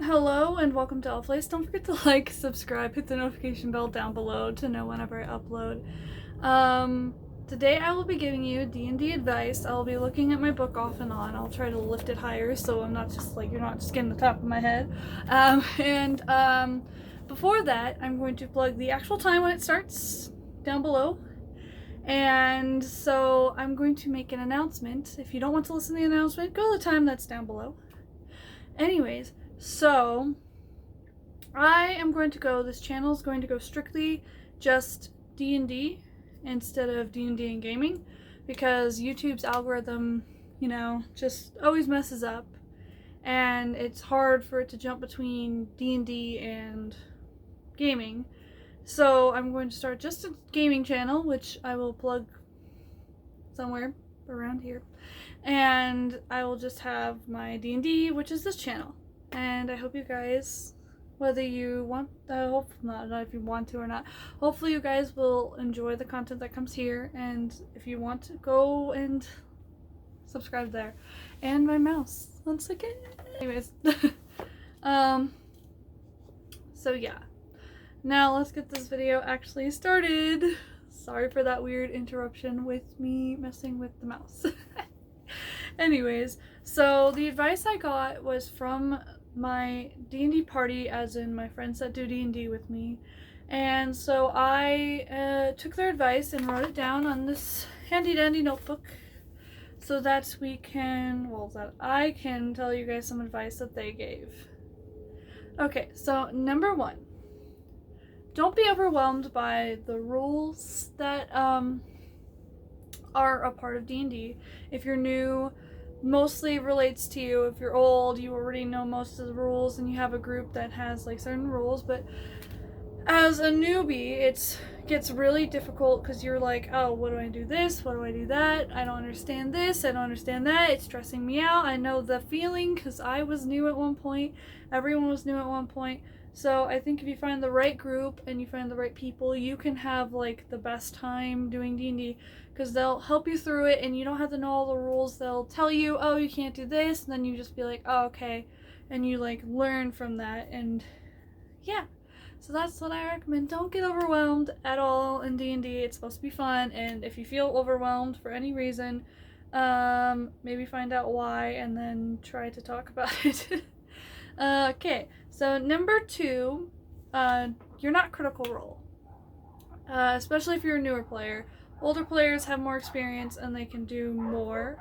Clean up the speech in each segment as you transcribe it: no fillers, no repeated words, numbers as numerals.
Hello and welcome to Place. Don't forget to like, subscribe, hit the notification bell down below to know whenever I upload. Today I will be giving you D&D advice. I'll be looking at my book off and on. I'll try to lift it higher so I'm not just like, you're not just getting the top of my head. Before that, I'm going to plug the actual time when it starts down below. And so I'm going to make an announcement. If you don't want to listen to the announcement, go to the time that's down below. Anyways, so this channel is going to go strictly just D&D instead of D&D and gaming, because YouTube's algorithm, just always messes up, and it's hard for it to jump between D&D and gaming. So I'm going to start just a gaming channel, which I will plug somewhere around here, and I will just have my D&D, which is this channel. And I hope you guys, whether you want, hope not if you want to or not, hopefully you guys will enjoy the content that comes here, and if you want to, go and subscribe there. And my mouse once again. Anyways, so yeah, now let's get this video actually started. Sorry for that weird interruption with me messing with the mouse. Anyways, so the advice I got was from my D&D party, as in my friends that do D&D with me, and so I took their advice and wrote it down on this handy dandy notebook so that I can tell you guys some advice that they gave. Okay, so number 1, don't be overwhelmed by the rules that are a part of D&D. If you're new, mostly relates to you. If you're old, you already know most of the rules and you have a group that has like certain rules. But as a newbie, it gets really difficult because you're like, oh, what do I do this? What do I do that? I don't understand this. I don't understand that. It's stressing me out. I know the feeling because I was new at one point. Everyone was new at one point. So I think if you find the right group and you find the right people, you can have like the best time doing D&D, because they'll help you through it and you don't have to know all the rules. They'll tell you, oh, you can't do this, and then you just be like, oh, okay, and you like learn from that. And yeah, so that's what I recommend. Don't get overwhelmed at all in D&D. It's supposed to be fun, and if you feel overwhelmed for any reason, maybe find out why and then try to talk about it. Okay, so number 2, you're not Critical Role. Especially if you're a newer player. Older players have more experience and they can do more.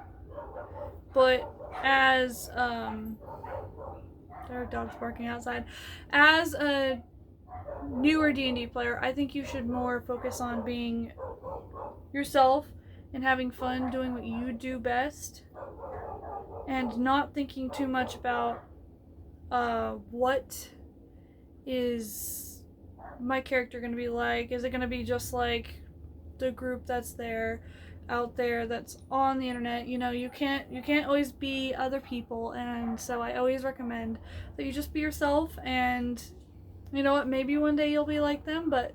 But as, there are dogs barking outside. As a newer D&D player, I think you should more focus on being yourself and having fun doing what you do best, and not thinking too much about what is my character gonna be like? Is it gonna be just like the group that's out there that's on the internet? You can't always be other people, and so I always recommend that you just be yourself. And you know what, maybe one day you'll be like them, but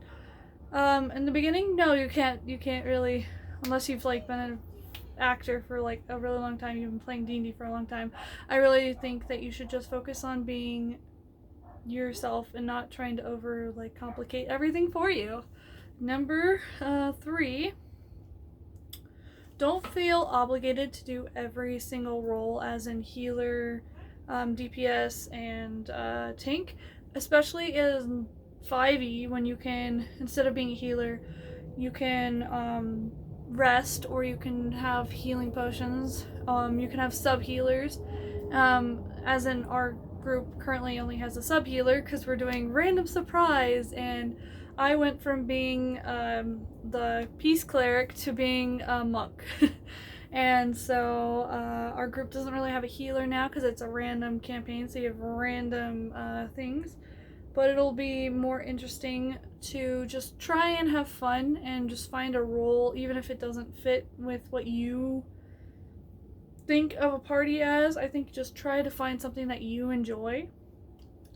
in the beginning, no, you can't really, unless you've like been an actor for like a really long time, you've been playing D&D for a long time. I really think that you should just focus on being yourself and not trying to over like complicate everything for you. Number 3, don't feel obligated to do every single role, as in healer, DPS, and tank, especially in 5e, when you can, instead of being a healer, you can rest, or you can have healing potions. You can have sub healers, as in our group currently only has a sub healer because we're doing random surprise, and I went from being the peace cleric to being a monk. And so our group doesn't really have a healer now because it's a random campaign, so you have random things. But it'll be more interesting to just try and have fun and just find a role, even if it doesn't fit with what you think of a party as. I think just try to find something that you enjoy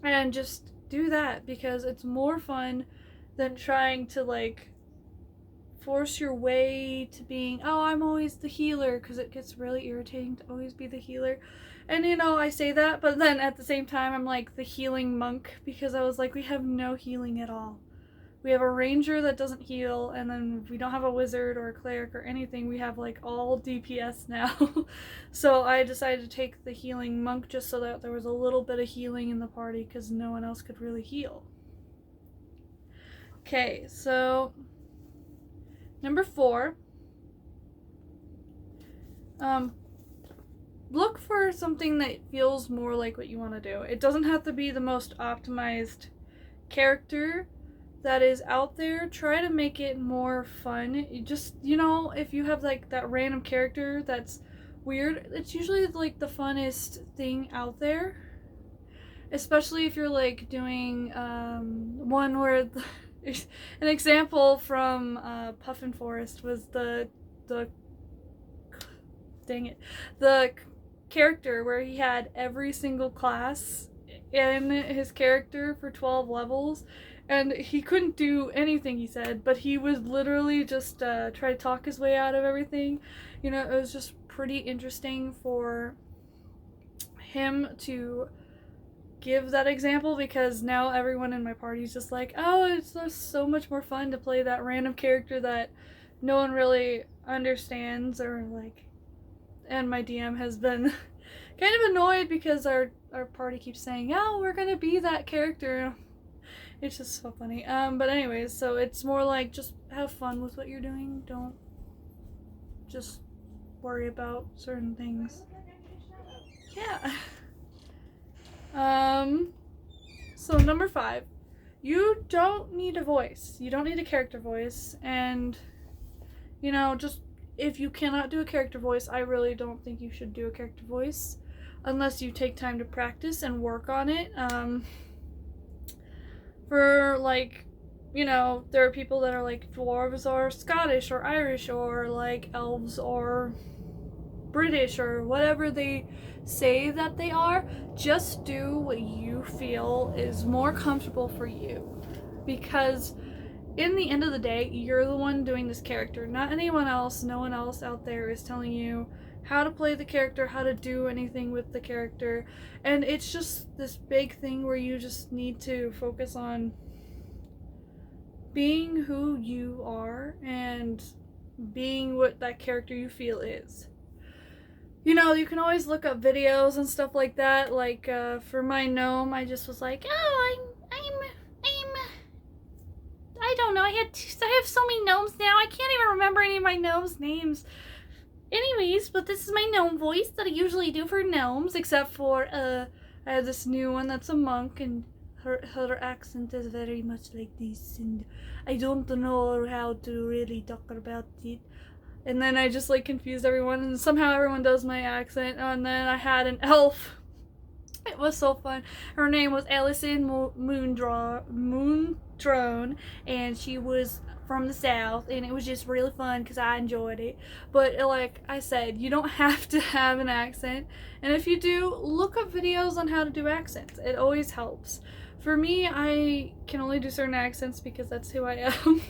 and just do that, because it's more fun than trying to like force your way to being, oh, I'm always the healer, because it gets really irritating to always be the healer. And you know, I say that, but then at the same time, I'm like the healing monk, because I was like, we have no healing at all. We have a ranger that doesn't heal, and then we don't have a wizard or a cleric or anything. We have like all DPS now. So I decided to take the healing monk just so that there was a little bit of healing in the party, because no one else could really heal. Okay, so number 4. Look for something that feels more like what you want to do. It doesn't have to be the most optimized character that is out there. Try to make it more fun. You just, you know, if you have like that random character that's weird, it's usually like the funnest thing out there. Especially if you're like doing one where an example from Puffin Forest was the dang it, the character where he had every single class in his character for 12 levels, and he couldn't do anything, he said, but he was literally just try to talk his way out of everything. You know, it was just pretty interesting for him to give that example, because now everyone in my party is just like, oh, it's just so much more fun to play that random character that no one really understands, or like. And my DM has been kind of annoyed because our party keeps saying, oh, we're gonna be that character. It's just so funny. But anyways, so it's more like just have fun with what you're doing. Don't just worry about certain things. Yeah. So number 5. You don't need a voice. You don't need a character voice. And, you know, just if you cannot do a character voice, I really don't think you should do a character voice unless you take time to practice and work on it. For like, you know, there are people that are like dwarves or Scottish or Irish or like elves or British or whatever they say that they are. Just do what you feel is more comfortable for you, because in the end of the day, you're the one doing this character, not anyone else. No one else out there is telling you how to play the character, how to do anything with the character. And it's just this big thing where you just need to focus on being who you are and being what that character you feel is. You know, you can always look up videos and stuff like that. Like, for my gnome, I just was like, oh, I don't know, I have so many gnomes now, I can't even remember any of my gnomes' names. Anyways, but this is my gnome voice that I usually do for gnomes, except for, I have this new one that's a monk, and her accent is very much like this, and I don't know how to really talk about it. And then I just, like, confused everyone, and somehow everyone does my accent. And then I had an elf. It was so fun. Her name was Allison Moontrone, and she was from the South, and it was just really fun because I enjoyed it. But like I said, you don't have to have an accent, and if you do, look up videos on how to do accents. It always helps. For me, I can only do certain accents because that's who I am.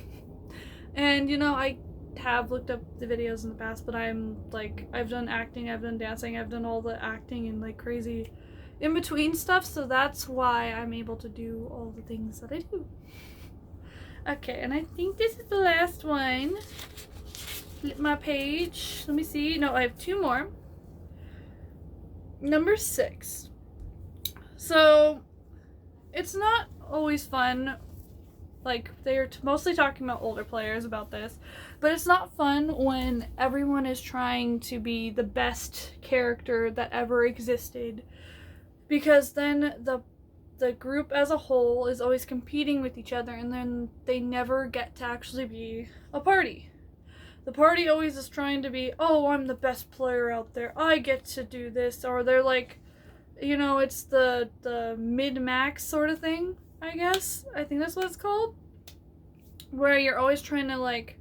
And you know, I have looked up the videos in the past, but I'm like, I've done acting, I've done dancing, I've done all the acting and like crazy in between stuff, so that's why I'm able to do all the things that I do. Okay, and I think this is the last one. Flip my page. Let me see. No, I have 2 more. Number 6. So, it's not always fun. Like, they're mostly talking about older players about this. But it's not fun when everyone is trying to be the best character that ever existed. Because then the group as a whole is always competing with each other, and then they never get to actually be a party. The party always is trying to be, oh, I'm the best player out there, I get to do this, or they're like, you know, it's the mid-max sort of thing, I guess. I think that's what it's called. Where you're always trying to, like,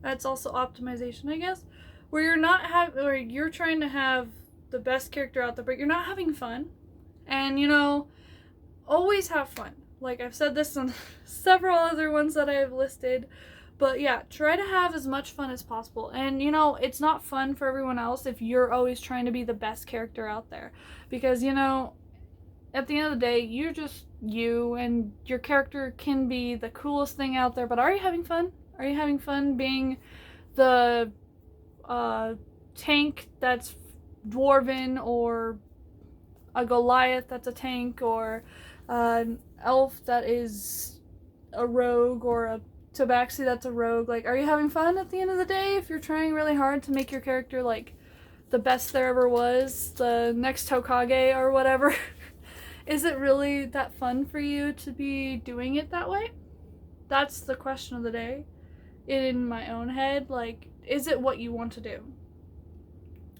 that's also optimization, I guess. Where you're trying to have the best character out there, but you're not having fun. And, you know, always have fun. Like, I've said this on several other ones that I have listed, But yeah, try to have as much fun as possible. And you know, it's not fun for everyone else if you're always trying to be the best character out there. Because, you know, at the end of the day, you're just you, and your character can be the coolest thing out there, but are you having fun? Are you having fun being the tank that's dwarven, or a Goliath that's a tank, or an elf that is a rogue, or a tabaxi that's a rogue? Like, are you having fun at the end of the day if you're trying really hard to make your character like the best there ever was, the next Hokage or whatever? Is it really that fun for you to be doing it that way? That's the question of the day. In my own head, like, is it what you want to do?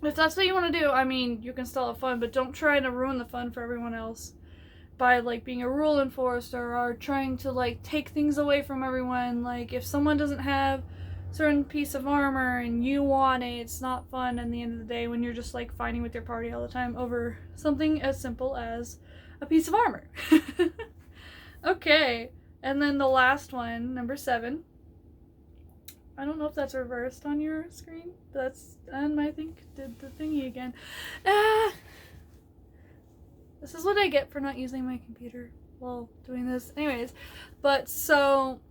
If that's what you want to do, I mean, you can still have fun, but don't try to ruin the fun for everyone else by, like, being a rule enforcer or trying to, like, take things away from everyone. Like, if someone doesn't have a certain piece of armor and you want it, it's not fun at the end of the day when you're just, like, fighting with your party all the time over something as simple as a piece of armor. Okay, and then the last one, number 7. I don't know if that's reversed on your screen, but that's, and I think did the thingy again. This is what I get for not using my computer while doing this. Anyways, but so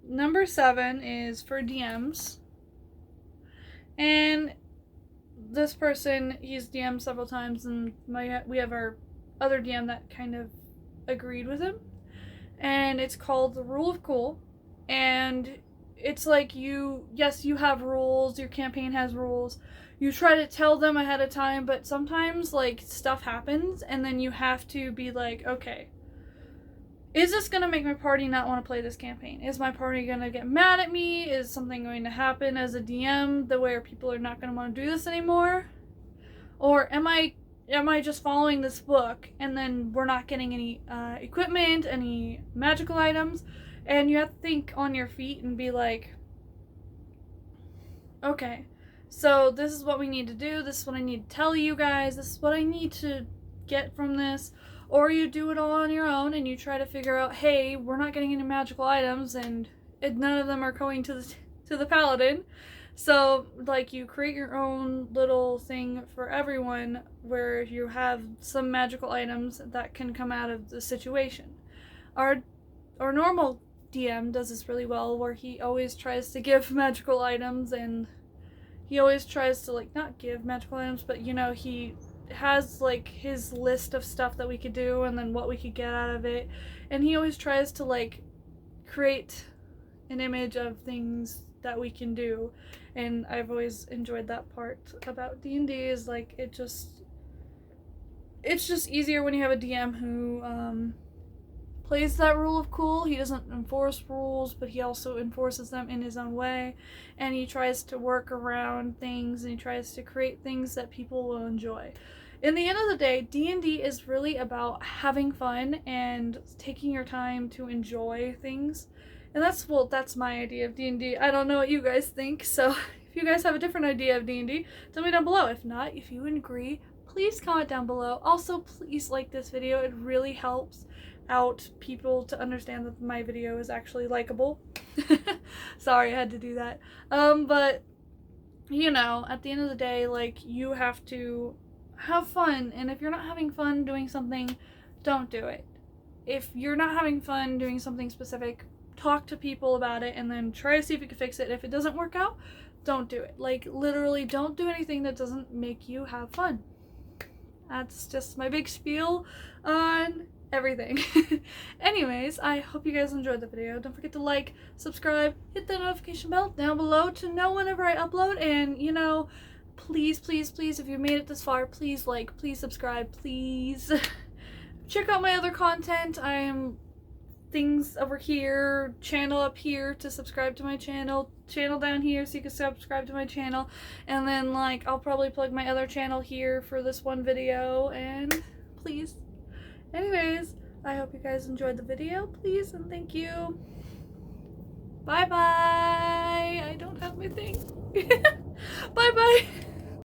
number 7 is for DMs, and this person, he's DM'd several times, and we have our other DM that kind of agreed with him, and it's called the Rule of Cool. And it's like, yes, you have rules, your campaign has rules, you try to tell them ahead of time, but sometimes, like, stuff happens, and then you have to be like, okay, is this gonna make my party not want to play this campaign? Is my party gonna get mad at me? Is something going to happen as a DM the way people are not gonna want to do this anymore? Or am I just following this book, and then we're not getting any equipment, any magical items? And you have to think on your feet and be like, okay, so this is what we need to do, this is what I need to tell you guys, this is what I need to get from this. Or you do it all on your own and you try to figure out, hey, we're not getting any magical items, and none of them are going to the paladin. So, like, you create your own little thing for everyone where you have some magical items that can come out of the situation. Our normal DM does this really well, where he always tries to give magical items, and he always tries to, like, not give magical items, but, you know, he has, like, his list of stuff that we could do and then what we could get out of it, and he always tries to, like, create an image of things that we can do. And I've always enjoyed that part about D&D, is, like, it's just easier when you have a DM who plays that rule of cool. He doesn't enforce rules, but he also enforces them in his own way, and he tries to work around things, and he tries to create things that people will enjoy. In the end of the day, D&D is really about having fun and taking your time to enjoy things. And that's my idea of D&D. I don't know what you guys think, so if you guys have a different idea of D&D, tell me down below. If not, if you agree, please comment down below. Also, please like this video. It really helps out people to understand that my video is actually likable. Sorry, I had to do that. But, you know, at the end of the day, like, you have to have fun, and if you're not having fun doing something, don't do it. If you're not having fun doing something specific, talk to people about it, and then try to see if you can fix it. If it doesn't work out, don't do it. Like, literally, don't do anything that doesn't make you have fun. That's just my big spiel on everything. Anyways, I hope you guys enjoyed the video. Don't forget to like, subscribe, hit the notification bell down below to know whenever I upload, and, you know, please, please, please, if you made it this far, please like, please subscribe, please. Check out my other content. I am things over here, channel up here to subscribe to my channel down here so you can subscribe to my channel, and then, like, I'll probably plug my other channel here for this one video, and please. Anyways, I hope you guys enjoyed the video, please, and thank you. Bye bye. I don't have my thing. Bye bye.